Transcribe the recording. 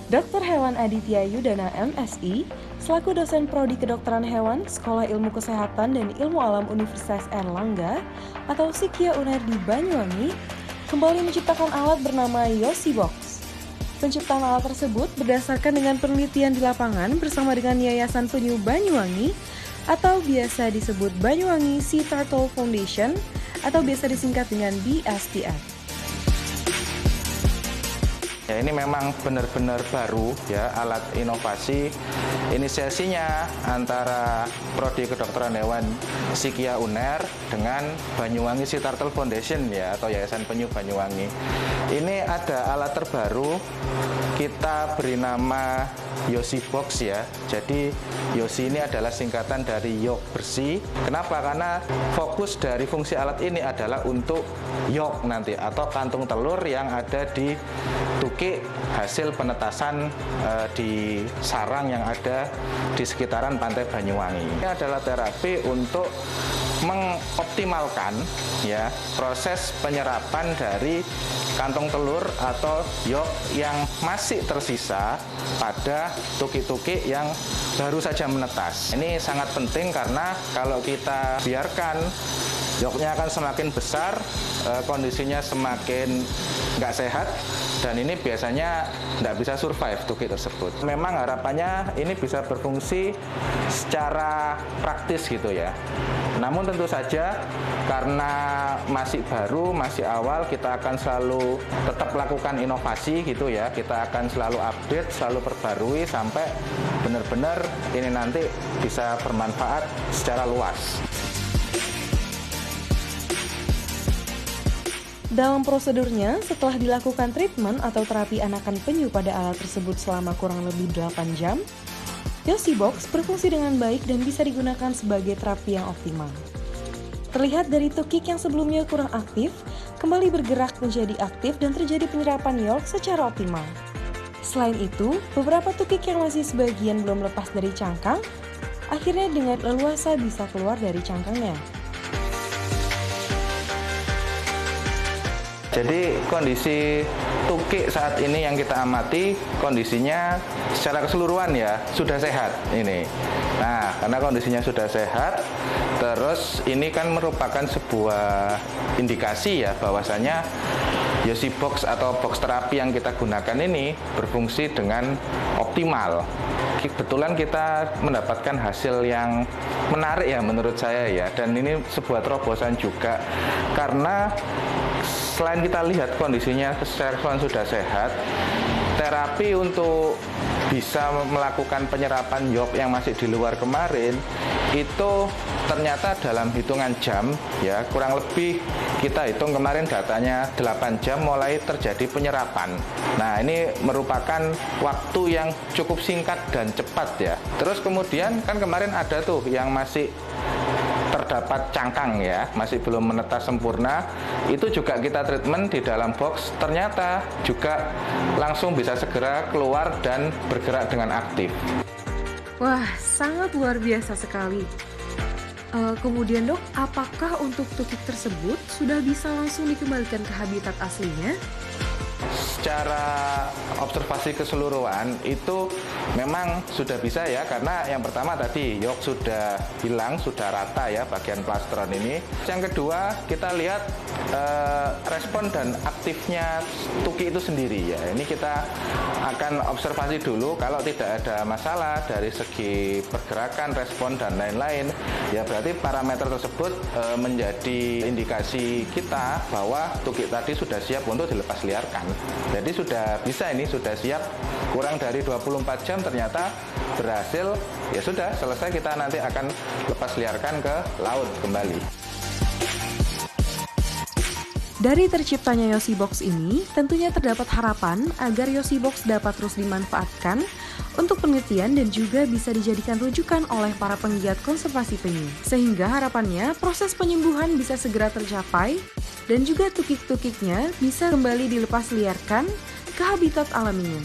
Dr. Hewan Aditya Yudana MSI, selaku dosen Prodi Kedokteran Hewan, Sekolah Ilmu Kesehatan dan Ilmu Alam Universitas Airlangga atau Sikia UNER di Banyuwangi, kembali menciptakan alat bernama Yosi Box. Penciptaan alat tersebut berdasarkan dengan penelitian di lapangan bersama dengan Yayasan Penyu Banyuwangi atau biasa disebut Banyuwangi Sea Turtle Foundation atau biasa disingkat dengan BSTF. Ya, ini memang benar-benar baru ya, alat inovasi. Inisiasinya antara Prodi Kedokteran Hewan Sikia UNER dengan Banyuwangi Sea Turtle Foundation ya, atau Yayasan Penyu Banyuwangi. Ini ada alat terbaru, kita beri nama Yosi Box ya. Jadi Yosi ini adalah singkatan dari yolk bersih. Kenapa? Karena fokus dari fungsi alat ini adalah untuk yolk nanti atau kantung telur yang ada di tukik hasil penetasan di sarang yang ada di sekitaran pantai Banyuwangi. Ini adalah terapi untuk mengoptimalkan ya proses penyerapan dari kantong telur atau yolk yang masih tersisa pada tukik-tukik yang baru saja menetas. Ini sangat penting karena kalau kita biarkan yolknya akan semakin besar, kondisinya semakin nggak sehat, dan ini biasanya nggak bisa survive tukik tersebut. Memang harapannya ini bisa berfungsi secara praktis gitu ya. Namun tentu saja karena masih baru, masih awal, kita akan selalu tetap lakukan inovasi gitu ya. Kita akan selalu update, selalu perbarui sampai benar-benar ini nanti bisa bermanfaat secara luas. Dalam prosedurnya, setelah dilakukan treatment atau terapi anakan penyu pada alat tersebut selama kurang lebih 8 jam, Yosi Box berfungsi dengan baik dan bisa digunakan sebagai terapi yang optimal. Terlihat dari tukik yang sebelumnya kurang aktif, kembali bergerak menjadi aktif dan terjadi penyerapan yolk secara optimal. Selain itu, beberapa tukik yang masih sebagian belum lepas dari cangkang, akhirnya dengan leluasa bisa keluar dari cangkangnya. Jadi kondisi tukik saat ini yang kita amati, kondisinya secara keseluruhan ya sudah sehat ini. Nah, karena kondisinya sudah sehat, terus ini kan merupakan sebuah indikasi ya bahwasanya Yosi Box atau box terapi yang kita gunakan ini berfungsi dengan optimal. Kebetulan kita mendapatkan hasil yang menarik ya menurut saya ya, dan ini sebuah terobosan juga karena selain kita lihat kondisinya secara keseluruhan sudah sehat, terapi untuk bisa melakukan penyerapan yolk yang masih di luar kemarin itu ternyata dalam hitungan jam ya, kurang lebih kita hitung kemarin datanya 8 jam mulai terjadi penyerapan. Nah, ini merupakan waktu yang cukup singkat dan cepat ya. Terus kemudian kan kemarin ada tuh yang masih terdapat cangkang ya, masih belum menetas sempurna, itu juga kita treatment di dalam box, ternyata juga langsung bisa segera keluar dan bergerak dengan aktif. Wah, sangat luar biasa sekali. Kemudian dok, apakah untuk tukik tersebut sudah bisa langsung dikembalikan ke habitat aslinya? Secara observasi keseluruhan itu memang sudah bisa ya, karena yang pertama tadi yolk sudah hilang, sudah rata ya bagian plastron ini. Yang kedua kita lihat respon dan aktifnya tuki itu sendiri ya. Ini kita akan observasi dulu, kalau tidak ada masalah dari segi pergerakan, respon dan lain-lain ya, berarti parameter tersebut menjadi indikasi kita bahwa tuki tadi sudah siap untuk dilepas liarkan. Jadi sudah bisa, ini sudah siap, kurang dari 24 jam ternyata berhasil, ya sudah selesai, kita nanti akan lepas liarkan ke laut kembali. Dari terciptanya Yosi Box ini, tentunya terdapat harapan agar Yosi Box dapat terus dimanfaatkan untuk penelitian dan juga bisa dijadikan rujukan oleh para penggiat konservasi penyu. Sehingga harapannya proses penyembuhan bisa segera tercapai dan juga tukik-tukiknya bisa kembali dilepas liarkan ke habitat alaminya.